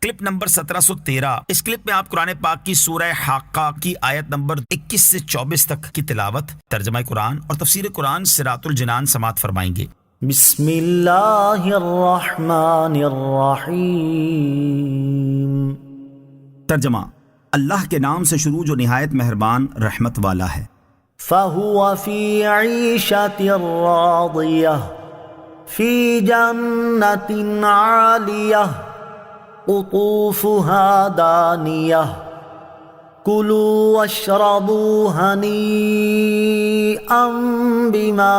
Clip number 1713۔ اس clip میں آپ قرآن پاک کی سورہ حاقہ کی آیت نمبر 21 سے 24 تک کی تلاوت، ترجمہ قرآن اور تفسیر قرآن صراط الجنان سماعت فرمائیں گے۔ بسم اللہ الرحمن الرحیم۔ ترجمہ: اللہ کے نام سے شروع جو نہایت مہربان رحمت والا ہے۔ فَهُوَ فِي عِيشَةٍ رَاضِيَةٍ فِي جَنَّةٍ عَالِيَةٍ قُطُوفُهَا دَانِيَةٌ كُلُوا وَاشْرَبُوا هَنِيئًا بِمَا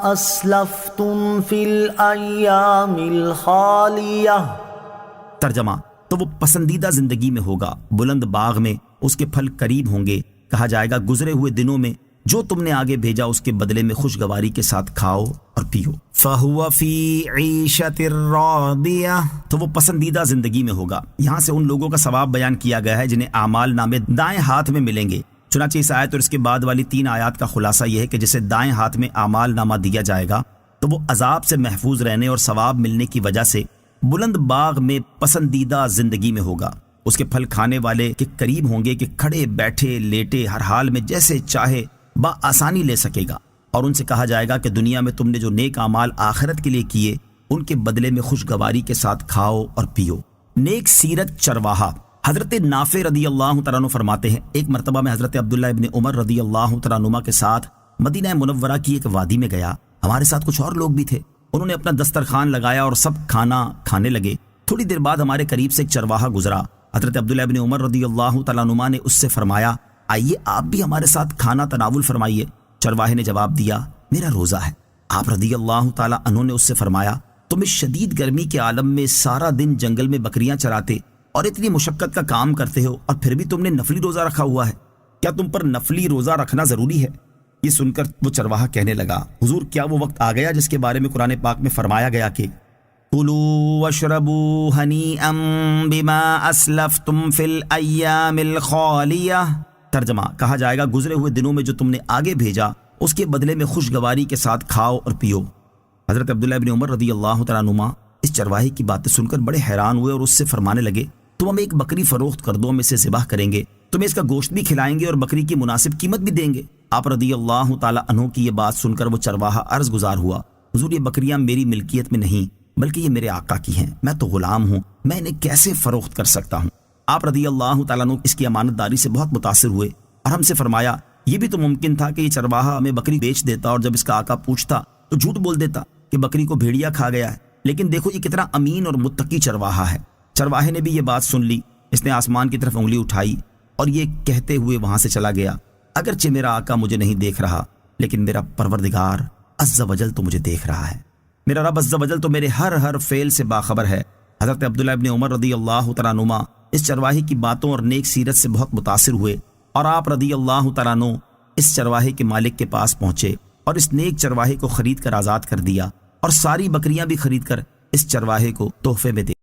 أَسْلَفْتُمْ فِي الْأَيَّامِ الْخَالِيَةِ۔ ترجمہ: تو وہ پسندیدہ زندگی میں ہوگا، بلند باغ میں اس کے پھل قریب ہوں گے، کہا جائے گا گزرے ہوئے دنوں میں جو تم نے آگے بھیجا اس کے بدلے میں خوشگواری کے ساتھ کھاؤ اور پیو۔ فَهُوَ فِي عِيشَةٍ رَاضِيَةٍ، تو وہ پسندیدہ زندگی میں ہوگا۔ یہاں سے ان لوگوں کا ثواب بیان کیا گیا ہے جنہیں اعمال نامے دائیں ہاتھ میں ملیں گے۔ چنانچہ اس آیت اور اس کے بعد والی 3 آیات کا خلاصہ یہ ہے کہ جسے دائیں ہاتھ میں اعمال نامہ دیا جائے گا تو وہ عذاب سے محفوظ رہنے اور ثواب ملنے کی وجہ سے بلند باغ میں پسندیدہ زندگی میں ہوگا۔ اس کے پھل کھانے والے کے قریب ہوں گے کہ کھڑے بیٹھے لیٹے ہر حال میں جیسے چاہے بآسانی لے سکے گا، اور ان سے کہا جائے گا کہ دنیا میں تم نے جو نیک اعمال آخرت کے لیے کیے ان کے بدلے میں خوشگواری کے ساتھ کھاؤ اور پیو۔ نیک سیرت چرواہا۔ حضرت نافع رضی اللہ تعالیٰ عنہ فرماتے ہیں، ایک مرتبہ میں حضرت عبداللہ ابن عمر رضی اللہ تعالیٰ عنہما کے ساتھ مدینہ منورہ کی ایک وادی میں گیا۔ ہمارے ساتھ کچھ اور لوگ بھی تھے۔ انہوں نے اپنا دسترخوان لگایا اور سب کھانا کھانے لگے۔ تھوڑی دیر بعد ہمارے قریب سے ایک چرواہا گزرا۔ حضرت عبداللہ ابن عمر رضی اللہ تعالیٰ عنہما نے اس سے فرمایا، آئیے آپ بھی ہمارے ساتھ کھانا تناول فرمائیے۔ چرواہے نے جواب دیا، میرا روزہ ہے۔ آپ رضی اللہ تعالیٰ عنہ نے اس سے فرمایا، تم اس شدید گرمی کے عالم میں سارا دن جنگل میں بکریاں چراتے اور اتنی مشقت کا کام کرتے ہو اور پھر بھی تم نے نفلی روزہ رکھا ہوا ہے، کیا تم پر نفلی روزہ رکھنا ضروری ہے؟ یہ سن کر وہ چرواہا کہنے لگا، حضور کیا وہ وقت آ گیا جس کے بارے میں قرآن پاک میں فرمایا گیا کہ کُلُوا وَاشْرَبُوا هَنِيئًا بِمَا أَسْلَفْتُمْ فِي الْأَيَّامِ الْخَالِيَةِ۔ ترجمہ: کہا جائے گا گزرے ہوئے دنوں میں جو تم نے آگے بھیجا اس کے بدلے میں خوشگواری کے ساتھ کھاؤ اور پیو۔ حضرت عبداللہ ابن عمر رضی اللہ تعالیٰ عنہما اس چرواہے کی باتیں سن کر بڑے حیران ہوئے اور اس سے فرمانے لگے، تم ہمیں ایک بکری فروخت کر دو، ہم اسے ذبح کریں گے، تمہیں اس کا گوشت بھی کھلائیں گے اور بکری کی مناسب قیمت بھی دیں گے۔ آپ رضی اللہ تعالیٰ عنہ کی یہ بات سن کر وہ چرواہا عرض گزار ہوا، حضور یہ بکریاں میری ملکیت میں نہیں بلکہ یہ میرے آقا کی ہیں، میں تو غلام ہوں، میں انہیں کیسے فروخت کر سکتا ہوں؟ آپ رضی اللہ تعالیٰ عنہ اس کی امانت داری سے بہت متاثر ہوئے اور ہم سے فرمایا، یہ بھی تو ممکن تھا کہ یہ چرواہا ہمیں بکری بیچ دیتا اور جب اس کا آقا پوچھتا تو جھوٹ بول دیتا کہ بکری کو بھیڑیا کھا گیا ہے، لیکن دیکھو یہ کتنا امین اور متقی چرواہا ہے۔ چرواہے نے بھی یہ بات سن لی، اس نے آسمان کی طرف انگلی اٹھائی اور یہ کہتے ہوئے وہاں سے چلا گیا، اگرچہ میرا آقا مجھے نہیں دیکھ رہا لیکن میرا پروردگار عز و جل تو مجھے دیکھ رہا ہے، میرا رب عز و جل تو میرے ہر فعل سے باخبر ہے۔ حضرت عبداللہ ابن عمر رضی اللہ تعالیٰ عنہما اس چرواہے کی باتوں اور نیک سیرت سے بہت متاثر ہوئے اور آپ رضی اللہ تعالیٰ عنہ اس چرواہے کے مالک کے پاس پہنچے اور اس نیک چرواہے کو خرید کر آزاد کر دیا اور ساری بکریاں بھی خرید کر اس چرواہے کو تحفے میں دے